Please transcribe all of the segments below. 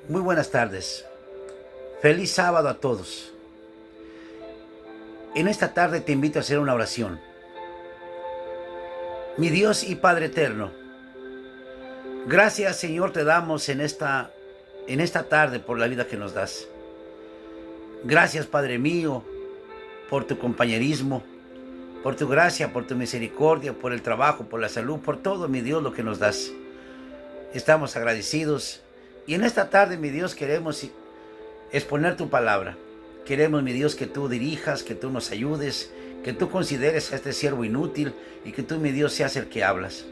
Muy buenas tardes. Feliz sábado a todos. En esta tarde te invito a hacer una oración. Mi Dios y Padre eterno, gracias Señor te damos en esta tarde por la vida que nos das. Gracias Padre mío por tu compañerismo, por tu gracia, por tu misericordia, por el trabajo, por la salud, por todo mi Dios lo que nos das. Estamos agradecidos y en esta tarde mi Dios queremos exponer tu palabra. Queremos, mi Dios, que tú dirijas, que tú nos ayudes, que tú consideres a este siervo inútil y que tú, mi Dios, seas el que hablas.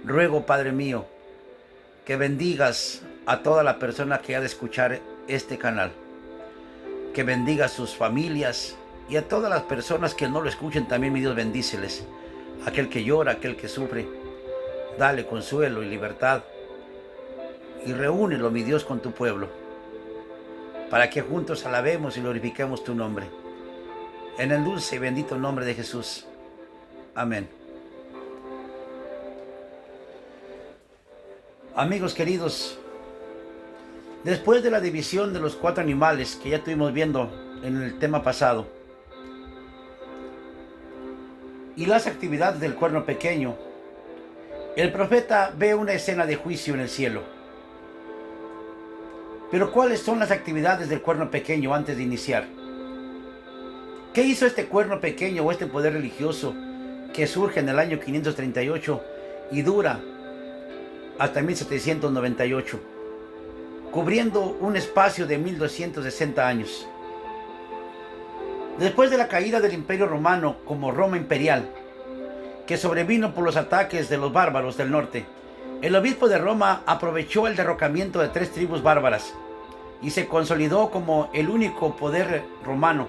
Ruego, Padre mío, que bendigas a toda la persona que ha de escuchar este canal, que bendiga a sus familias y a todas las personas que no lo escuchen también, mi Dios, bendíceles. Aquel que llora, aquel que sufre, dale consuelo y libertad y reúnelo, mi Dios, con tu pueblo, para que juntos alabemos y glorifiquemos tu nombre. En el dulce y bendito nombre de Jesús. Amén. Amigos queridos, después de la división de los 4 animales que ya estuvimos viendo en el tema pasado, y las actividades del cuerno pequeño, el profeta ve una escena de juicio en el cielo. Pero ¿cuáles son las actividades del cuerno pequeño antes de iniciar? ¿Qué hizo este cuerno pequeño o este poder religioso que surge en el año 538 y dura hasta 1798, cubriendo un espacio de 1260 años? Después de la caída del Imperio Romano como Roma imperial, que sobrevino por los ataques de los bárbaros del norte, el obispo de Roma aprovechó el derrocamiento de 3 tribus bárbaras y se consolidó como el único poder romano,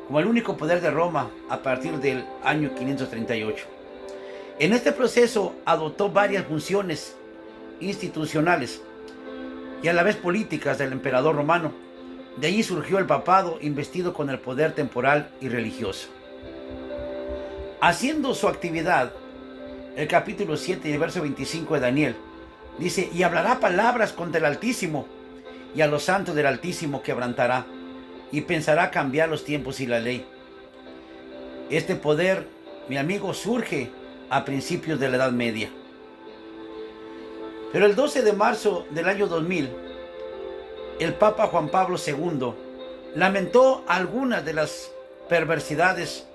como el único poder de Roma a partir del año 538. En este proceso adoptó varias funciones institucionales y a la vez políticas del emperador romano. De allí surgió el papado, investido con el poder temporal y religioso. Haciendo su actividad, el capítulo 7 y el verso 25 de Daniel dice: y hablará palabras contra el Altísimo, y a los santos del Altísimo quebrantará, y pensará cambiar los tiempos y la ley. Este poder, mi amigo, surge a principios de la Edad Media. Pero el 12 de marzo del año 2000, el Papa Juan Pablo II lamentó algunas de las perversidades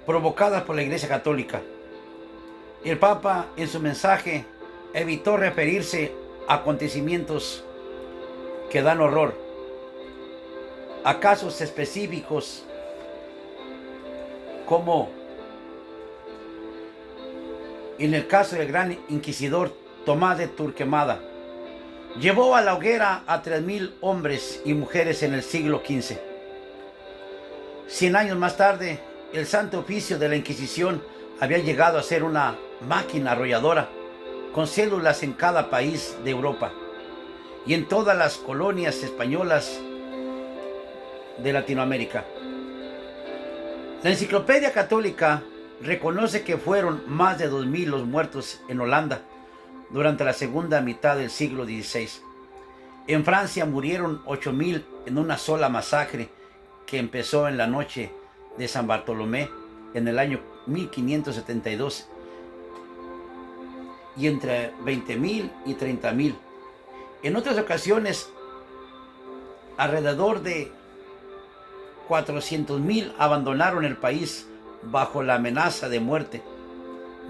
provocadas por la Iglesia Católica. El Papa, en su mensaje, evitó referirse a acontecimientos que dan horror, a casos específicos como en el caso del gran inquisidor Tomás de Torquemada. Llevó a la hoguera a 3000 hombres y mujeres en el siglo XV. 100 años más tarde, el Santo Oficio de la Inquisición había llegado a ser una máquina arrolladora, con células en cada país de Europa y en todas las colonias españolas de Latinoamérica. La Enciclopedia Católica reconoce que fueron más de 2000 los muertos en Holanda durante la segunda mitad del siglo XVI. En Francia murieron 8000 en una sola masacre que empezó en la noche de San Bartolomé en el año 1572, y entre 20.000 y 30.000. En otras ocasiones, alrededor de 400.000 abandonaron el país bajo la amenaza de muerte.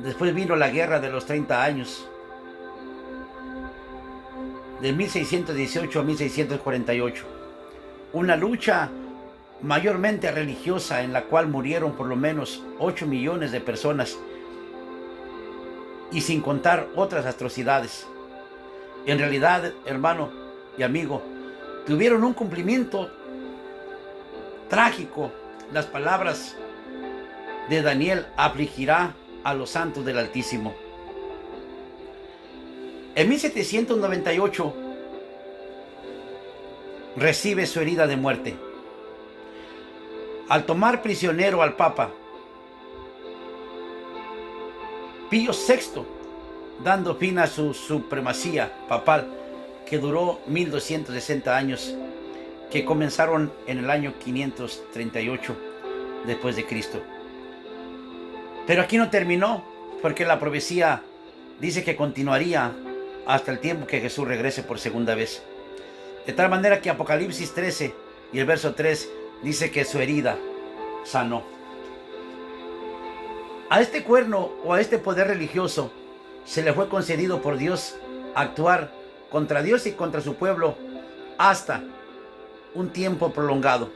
Después vino la Guerra de los 30 años, de 1618 a 1648, una lucha mayormente religiosa en la cual murieron por lo menos 8 millones de personas, y sin contar otras atrocidades. En realidad, hermano y amigo, tuvieron un cumplimiento trágico las palabras de Daniel: afligirá a los santos del Altísimo. En 1798 recibe su herida de muerte al tomar prisionero al Papa. Pío VI dando fin a su supremacía papal, que duró 1260 años, que comenzaron en el año 538 después de Cristo. Pero aquí no terminó, porque la profecía dice que continuaría hasta el tiempo que Jesús regrese por segunda vez. De tal manera que Apocalipsis 13 y el verso 3 dice que su herida sanó. A este cuerno o a este poder religioso se le fue concedido por Dios actuar contra Dios y contra su pueblo hasta un tiempo prolongado.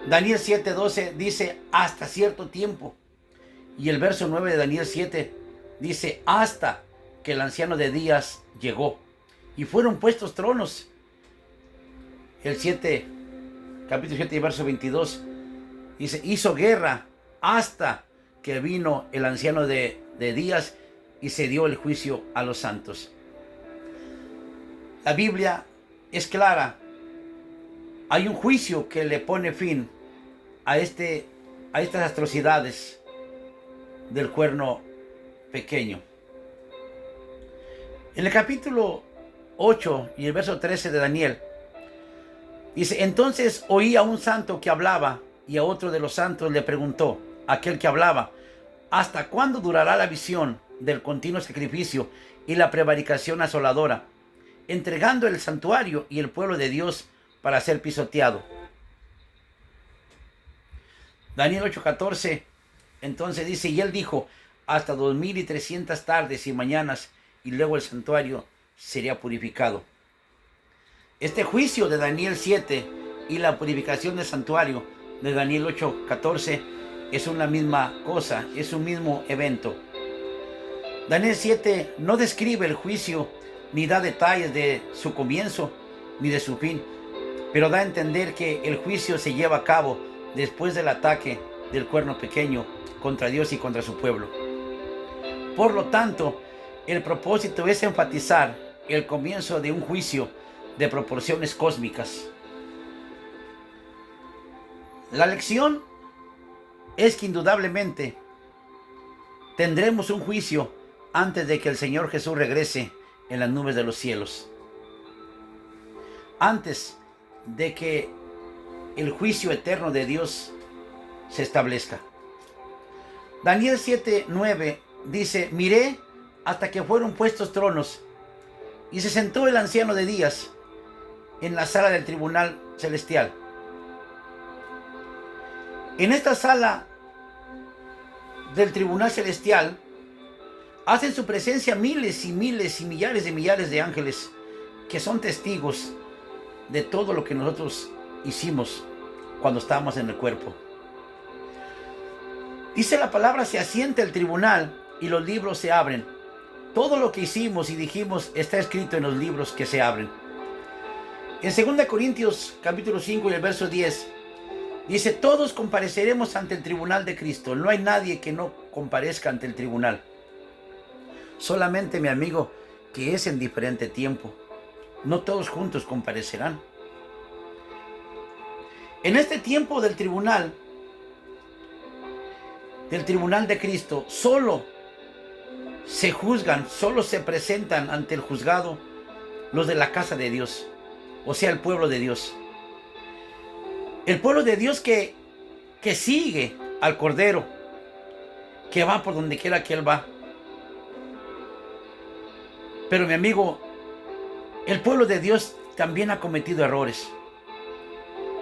Daniel 7:12 dice hasta cierto tiempo. Y el verso 9 de Daniel 7 dice hasta que el anciano de días llegó y fueron puestos tronos. El 7, capítulo 7 y verso 22 dice hizo guerra hasta que vino el anciano de días y se dio el juicio a los santos. La Biblia es clara. Hay un juicio que le pone fin a estas atrocidades del cuerno pequeño. En el capítulo 8 y el verso 13 de Daniel dice: entonces oí a un santo que hablaba, y a otro de los santos le preguntó, aquel que hablaba: ¿hasta cuándo durará la visión del continuo sacrificio y la prevaricación asoladora, entregando el santuario y el pueblo de Dios para ser pisoteado? Daniel 8:14 entonces dice: y él dijo: hasta 2300 tardes y mañanas, y luego el santuario sería purificado. Este juicio de Daniel 7 y la purificación del santuario de Daniel 8:14 es una misma cosa, es un mismo evento. Daniel 7 no describe el juicio ni da detalles de su comienzo ni de su fin, pero da a entender que el juicio se lleva a cabo después del ataque del cuerno pequeño contra Dios y contra su pueblo. Por lo tanto, el propósito es enfatizar el comienzo de un juicio de proporciones cósmicas. La lección es que indudablemente tendremos un juicio antes de que el Señor Jesús regrese en las nubes de los cielos. Antes de que el juicio eterno de Dios se establezca. Daniel 7:9 dice: miré hasta que fueron puestos tronos, y se sentó el anciano de días en la sala del tribunal celestial. En esta sala del tribunal celestial hacen su presencia miles y miles y millares de ángeles que son testigos de todo lo que nosotros hicimos cuando estábamos en el cuerpo. Dice la palabra: se asienta el tribunal y los libros se abren. Todo lo que hicimos y dijimos está escrito en los libros que se abren. En 2 Corintios capítulo 5 y el verso 10 dice: todos compareceremos ante el tribunal de Cristo. No hay nadie que no comparezca ante el tribunal. Solamente, mi amigo, que es en diferente tiempo. No todos juntos comparecerán. En este tiempo del tribunal de Cristo, solo se juzgan, solo se presentan ante el juzgado los de la casa de Dios, o sea, el pueblo de Dios. El pueblo de Dios que sigue al Cordero, que va por donde quiera que Él va. Pero, mi amigo, el pueblo de Dios también ha cometido errores.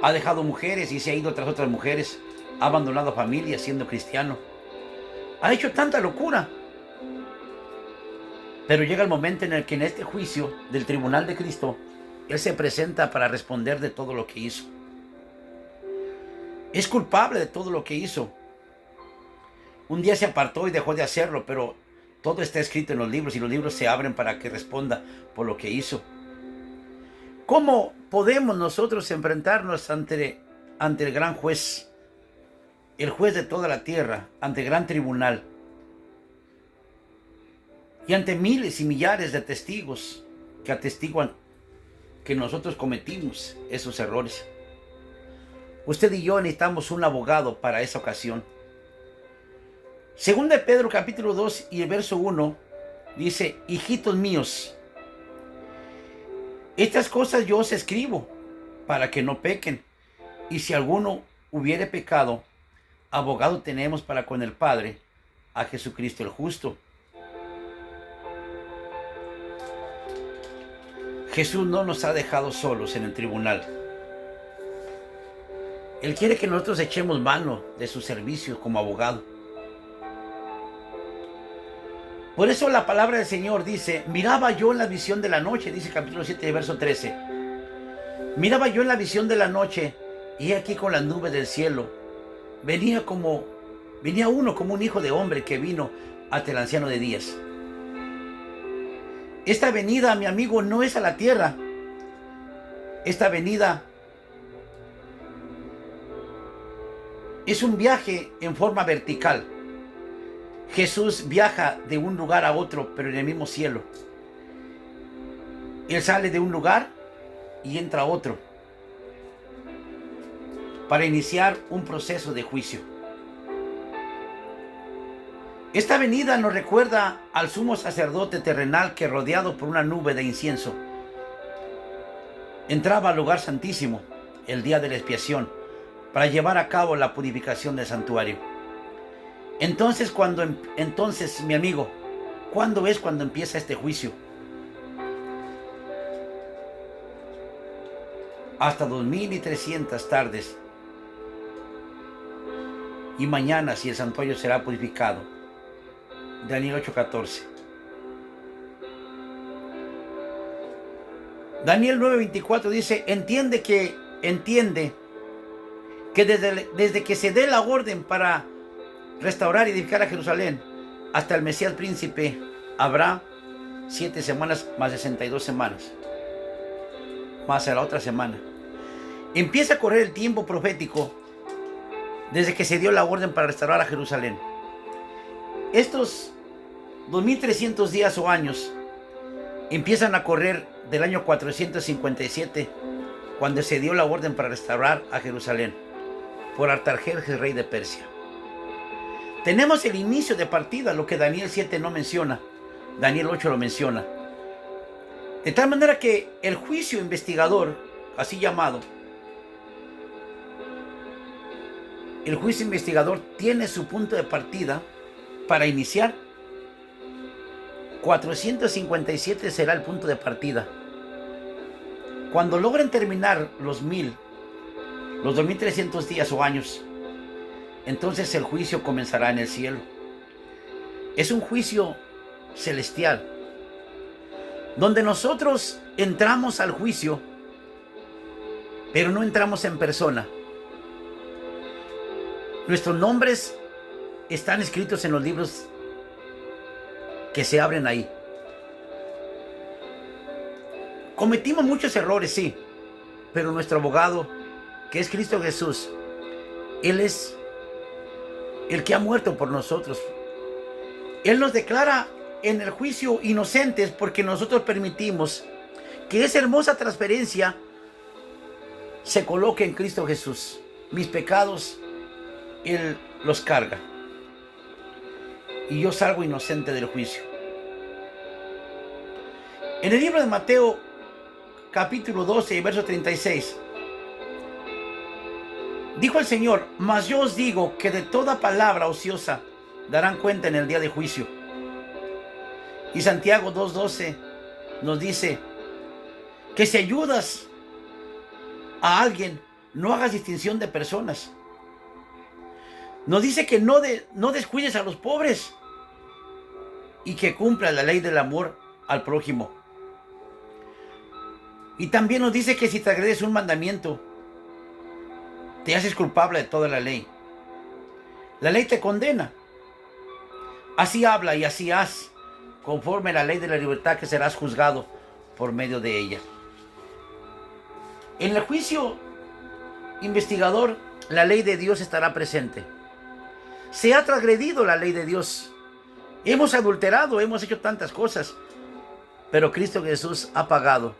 Ha dejado mujeres y se ha ido tras otras mujeres. Ha abandonado familias siendo cristiano. Ha hecho tanta locura. Pero llega el momento en el que en este juicio del tribunal de Cristo, Él se presenta para responder de todo lo que hizo. Es culpable de todo lo que hizo. Un día se apartó y dejó de hacerlo, pero todo está escrito en los libros y los libros se abren para que responda por lo que hizo. ¿Cómo podemos nosotros enfrentarnos ante el gran juez, el juez de toda la tierra, ante el gran tribunal y ante miles y millares de testigos que atestiguan que nosotros cometimos esos errores? Usted y yo necesitamos un abogado para esa ocasión. Segunda de Pedro capítulo 2 y el verso 1 dice: hijitos míos, estas cosas yo os escribo para que no pequen. Y si alguno hubiere pecado, abogado tenemos para con el Padre, a Jesucristo el justo. Jesús no nos ha dejado solos en el tribunal. Él quiere que nosotros echemos mano de su servicio como abogado. Por eso la palabra del Señor dice: miraba yo en la visión de la noche, dice capítulo 7, verso 13. Miraba yo en la visión de la noche, y aquí con las nubes del cielo, venía uno como un hijo de hombre que vino ante el anciano de días. Esta venida, mi amigo, no es a la tierra. Esta venida es un viaje en forma vertical. Jesús viaja de un lugar a otro, pero en el mismo cielo. Él sale de un lugar y entra a otro para iniciar un proceso de juicio. Esta venida nos recuerda al sumo sacerdote terrenal que, rodeado por una nube de incienso, entraba al lugar santísimo el día de la expiación para llevar a cabo la purificación del santuario. Entonces, mi amigo, ¿cuándo es cuando empieza este juicio? Hasta 2300 tardes. Y mañana, si el santuario será purificado. Daniel 8:14. Daniel 9:24 dice: entiende que desde que se dé la orden para restaurar y edificar a Jerusalén hasta el Mesías príncipe, habrá 7 semanas más 62 semanas, más a la otra semana. Empieza a correr el tiempo profético desde que se dio la orden para restaurar a Jerusalén. Estos 2300 días o años empiezan a correr del año 457, cuando se dio la orden para restaurar a Jerusalén por Artajerjes, rey de Persia. Tenemos el inicio de partida, lo que Daniel 7 no menciona, Daniel 8 lo menciona. De tal manera que el juicio investigador, así llamado, el juicio investigador tiene su punto de partida para iniciar. 457 será el punto de partida. Cuando logren terminar los 2300 días o años, entonces el juicio comenzará en el cielo. Es un juicio celestial, donde nosotros entramos al juicio, pero no entramos en persona. Nuestros nombres están escritos en los libros que se abren ahí. Cometimos muchos errores, sí, pero nuestro abogado, que es Cristo Jesús, Él es el que ha muerto por nosotros. Él nos declara en el juicio inocentes porque nosotros permitimos que esa hermosa transferencia se coloque en Cristo Jesús. Mis pecados Él los carga y yo salgo inocente del juicio. En el libro de Mateo capítulo 12 verso 36 dijo el Señor: mas yo os digo que de toda palabra ociosa darán cuenta en el día de juicio. Y Santiago 2:12 nos dice que si ayudas a alguien, no hagas distinción de personas. Nos dice que no descuides a los pobres y que cumpla la ley del amor al prójimo. Y también nos dice que si te agredes un mandamiento, te haces culpable de toda la ley. La ley te condena. Así habla y así haz, conforme a la ley de la libertad, que serás juzgado por medio de ella. En el juicio investigador, la ley de Dios estará presente. Se ha transgredido la ley de Dios. Hemos adulterado, hemos hecho tantas cosas, pero Cristo Jesús ha pagado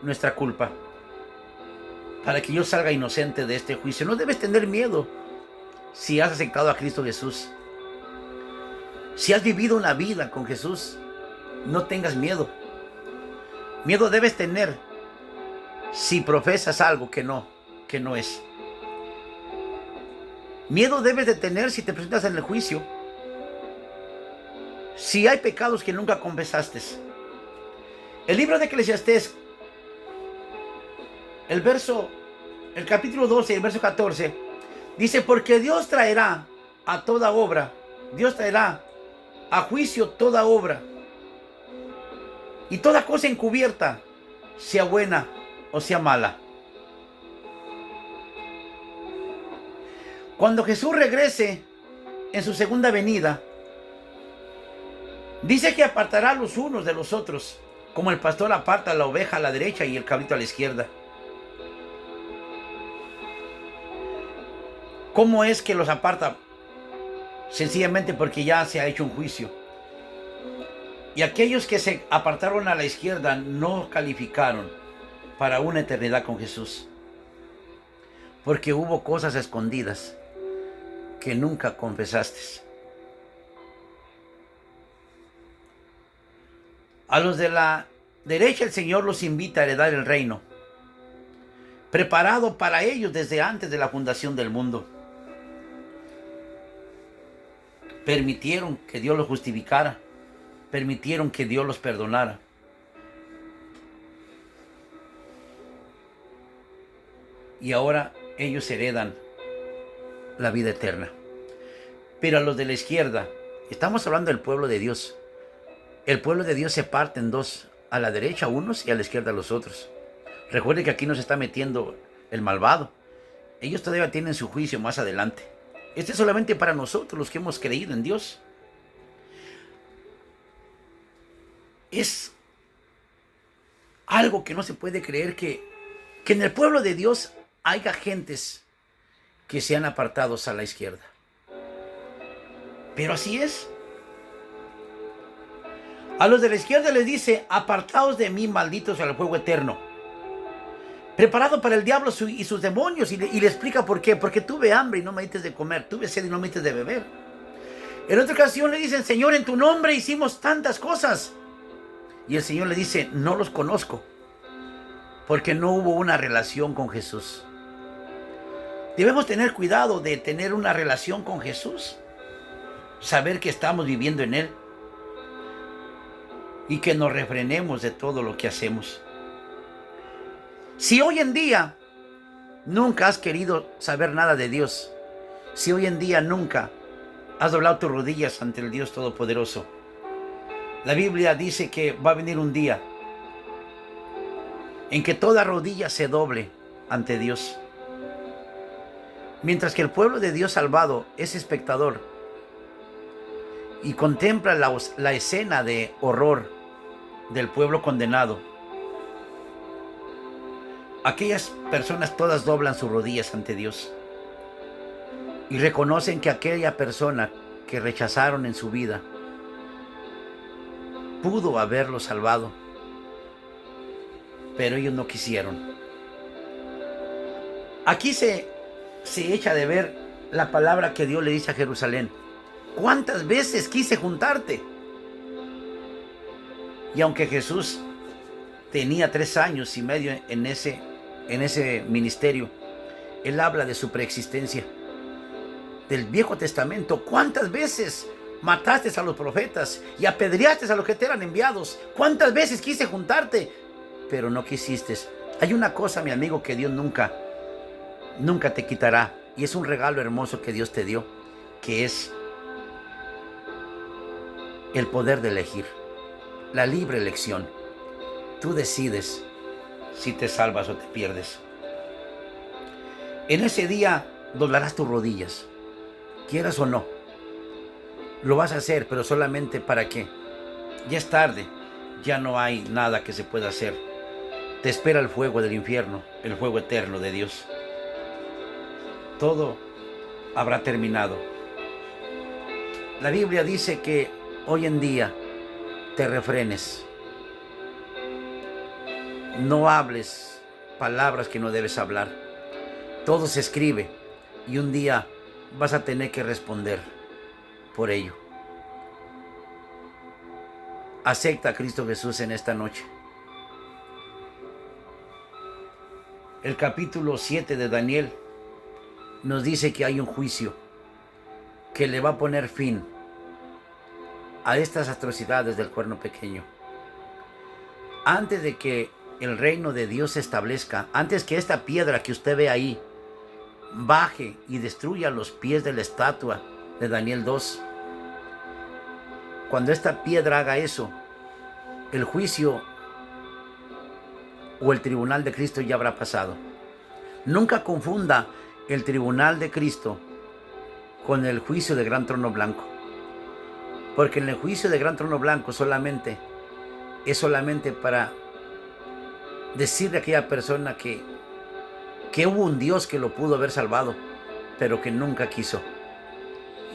nuestra culpa para que yo salga inocente de este juicio. No debes tener miedo si has aceptado a Cristo Jesús. Si has vivido una vida con Jesús, no tengas miedo. Miedo debes tener si profesas algo que no es. Miedo debes de tener si te presentas en el juicio. Si hay pecados que nunca confesaste. El libro de Eclesiastés, el capítulo 12 y el verso 14, dice, porque Dios traerá a toda obra, Dios traerá a juicio toda obra y toda cosa encubierta, sea buena o sea mala. Cuando Jesús regrese en su segunda venida, dice que apartará los unos de los otros, como el pastor aparta la oveja a la derecha y el cabrito a la izquierda. ¿Cómo es que los aparta? Sencillamente porque ya se ha hecho un juicio. Y aquellos que se apartaron a la izquierda no calificaron para una eternidad con Jesús. Porque hubo cosas escondidas que nunca confesaste. A los de la derecha el Señor los invita a heredar el reino, preparado para ellos desde antes de la fundación del mundo. Permitieron que Dios los justificara, permitieron que Dios los perdonara. Y ahora ellos heredan la vida eterna. Pero a los de la izquierda, estamos hablando del pueblo de Dios. El pueblo de Dios se parte en dos, a la derecha unos y a la izquierda los otros. Recuerden que aquí nos está metiendo el malvado. Ellos todavía tienen su juicio más adelante. Este es solamente para nosotros, los que hemos creído en Dios. Es algo que no se puede creer que en el pueblo de Dios haya gentes que sean apartados a la izquierda. Pero así es. A los de la izquierda les dice, apartaos de mí, malditos, al fuego eterno, preparado para el diablo y sus demonios. Y le explica por qué. Porque tuve hambre y no me diste de comer, tuve sed y no me diste de beber. En otra ocasión le dicen, Señor, en tu nombre hicimos tantas cosas. Y el Señor le dice, no los conozco, porque no hubo una relación con Jesús. Debemos tener cuidado de tener una relación con Jesús, saber que estamos viviendo en Él y que nos refrenemos de todo lo que hacemos. Si hoy en día nunca has querido saber nada de Dios, si hoy en día nunca has doblado tus rodillas ante el Dios Todopoderoso, la Biblia dice que va a venir un día en que toda rodilla se doble ante Dios. Mientras que el pueblo de Dios salvado es espectador y contempla la escena de horror del pueblo condenado, aquellas personas todas doblan sus rodillas ante Dios y reconocen que aquella persona que rechazaron en su vida pudo haberlo salvado, pero ellos no quisieron. Aquí se echa de ver la palabra que Dios le dice a Jerusalén. ¿Cuántas veces quise juntarte? Y aunque Jesús tenía 3 años y medio en ese ministerio, Él habla de su preexistencia. Del Viejo Testamento, ¿cuántas veces mataste a los profetas y apedreaste a los que te eran enviados? ¿Cuántas veces quise juntarte? Pero no quisiste. Hay una cosa, mi amigo, que Dios nunca te quitará, y es un regalo hermoso que Dios te dio, que es el poder de elegir, la libre elección. Tú decides si te salvas o te pierdes. En ese día doblarás tus rodillas, quieras o no. Lo vas a hacer, pero solamente para qué. Ya es tarde, ya no hay nada que se pueda hacer. Te espera el fuego del infierno, el fuego eterno de Dios. Todo habrá terminado. La Biblia dice que hoy en día te refrenes. No hables palabras que no debes hablar. Todo se escribe y un día vas a tener que responder por ello. Acepta a Cristo Jesús en esta noche. El capítulo 7 de Daniel nos dice que hay un juicio que le va a poner fin a estas atrocidades del cuerno pequeño. Antes de que el reino de Dios se establezca, antes que esta piedra que usted ve ahí baje y destruya los pies de la estatua de Daniel 2, cuando esta piedra haga eso, el juicio o el tribunal de Cristo ya habrá pasado. Nunca confunda el tribunal de Cristo con el juicio del gran trono blanco, porque en el juicio del gran trono blanco es solamente para decirle a aquella persona que hubo un Dios que lo pudo haber salvado, pero que nunca quiso,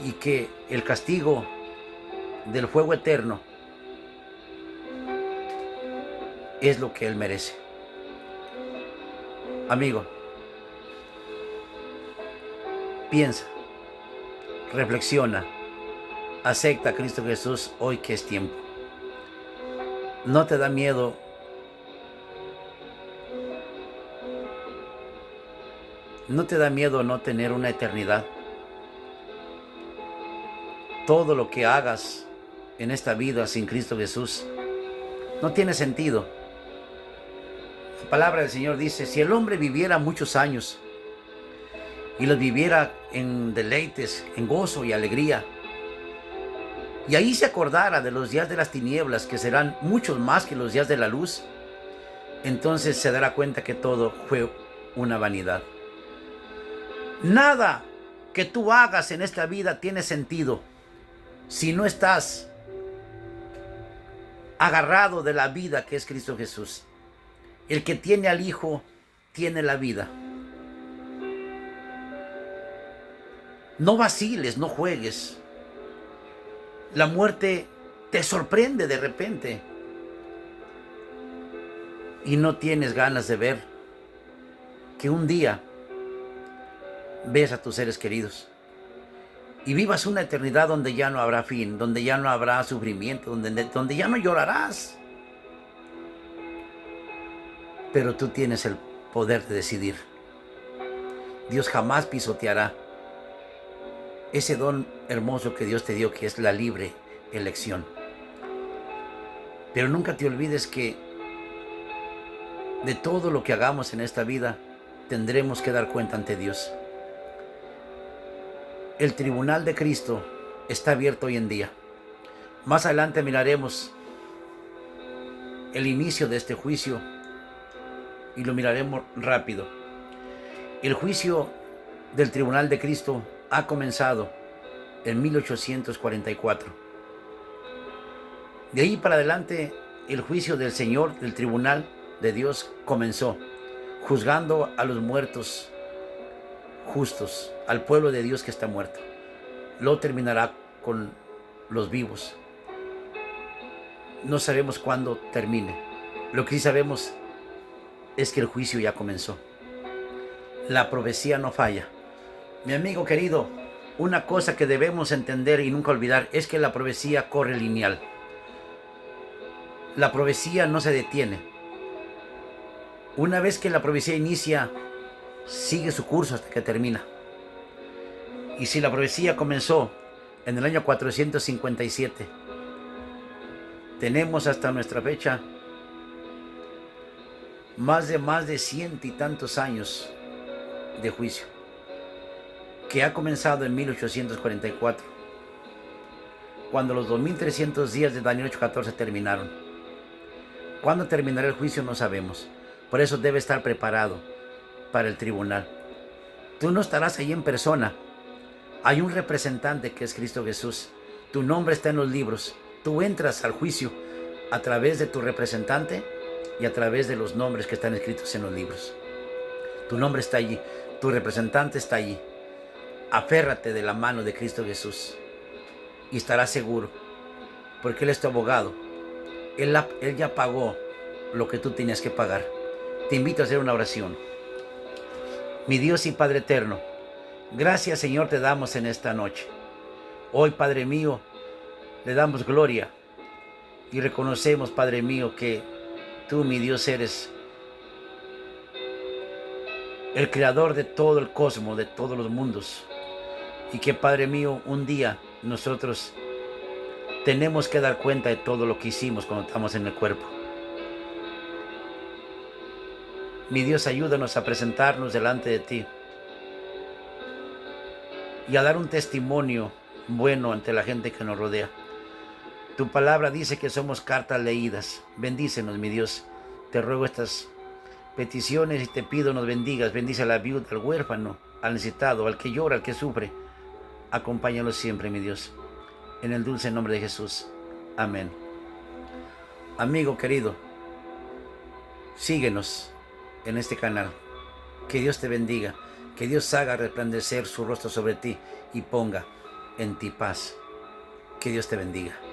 y que el castigo del fuego eterno es lo que él merece. Amigo, piensa, reflexiona, acepta a Cristo Jesús hoy que es tiempo. ¿No te da miedo no tener una eternidad? Todo lo que hagas en esta vida sin Cristo Jesús no tiene sentido. La palabra del Señor dice: si el hombre viviera muchos años y los viviera en deleites, en gozo y alegría, y ahí se acordara de los días de las tinieblas, que serán muchos más que los días de la luz, entonces se dará cuenta que todo fue una vanidad. Nada que tú hagas en esta vida tiene sentido si no estás agarrado de la vida que es Cristo Jesús. El que tiene al Hijo tiene la vida. No vaciles, no juegues. La muerte te sorprende de repente y no tienes ganas de ver que un día ves a tus seres queridos y vivas una eternidad donde ya no habrá fin, donde ya no habrá sufrimiento, donde ya no llorarás. Pero tú tienes el poder de decidir. Dios jamás pisoteará ese don hermoso que Dios te dio, que es la libre elección. Pero nunca te olvides que de todo lo que hagamos en esta vida tendremos que dar cuenta ante Dios. El tribunal de Cristo está abierto hoy en día. Más adelante miraremos el inicio de este juicio y lo miraremos rápido. El juicio del tribunal de Cristo ha comenzado en 1844. De ahí para adelante, el juicio del Señor, del tribunal de Dios, comenzó, juzgando a los muertos justos, al pueblo de Dios que está muerto. Lo terminará con los vivos. No sabemos cuándo termine. Lo que sí sabemos es que el juicio ya comenzó. La profecía no falla. Mi amigo querido, una cosa que debemos entender y nunca olvidar es que la profecía corre lineal. La profecía no se detiene. Una vez que la profecía inicia, sigue su curso hasta que termina. Y si la profecía comenzó en el año 457, tenemos hasta nuestra fecha más de 100 y tantos años de juicio, que ha comenzado en 1844, cuando los 2300 días de Daniel 8:14 terminaron. ¿Cuándo terminará el juicio? No sabemos. Por eso debe estar preparado para el tribunal. Tú no estarás ahí en persona. Hay un representante que es Cristo Jesús. Tu nombre está en los libros. Tú entras al juicio a través de tu representante y a través de los nombres que están escritos en los libros. Tu nombre está allí. Tu representante está allí. Aférrate de la mano de Cristo Jesús y estarás seguro, porque Él es tu abogado. Él ya pagó lo que tú tenías que pagar. Te invito a hacer una oración. Mi Dios y Padre eterno, gracias, Señor, te damos en esta noche. Hoy, Padre mío, le damos gloria Y reconocemos, Padre mío, que tú, mi Dios, eres el creador de todo el cosmos, de todos los mundos. Y que, Padre mío, un día nosotros tenemos que dar cuenta de todo lo que hicimos cuando estamos en el cuerpo. Mi Dios, ayúdanos a presentarnos delante de ti y a dar un testimonio bueno ante la gente que nos rodea. Tu palabra dice que somos cartas leídas. Bendícenos, mi Dios. Te ruego estas peticiones y te pido nos bendigas. Bendice a la viuda, al huérfano, al necesitado, al que llora, al que sufre. Acompáñalos siempre, mi Dios. En el dulce nombre de Jesús. Amén. Amigo querido, síguenos en este canal. Que Dios te bendiga. Que Dios haga resplandecer su rostro sobre ti y ponga en ti paz. Que Dios te bendiga.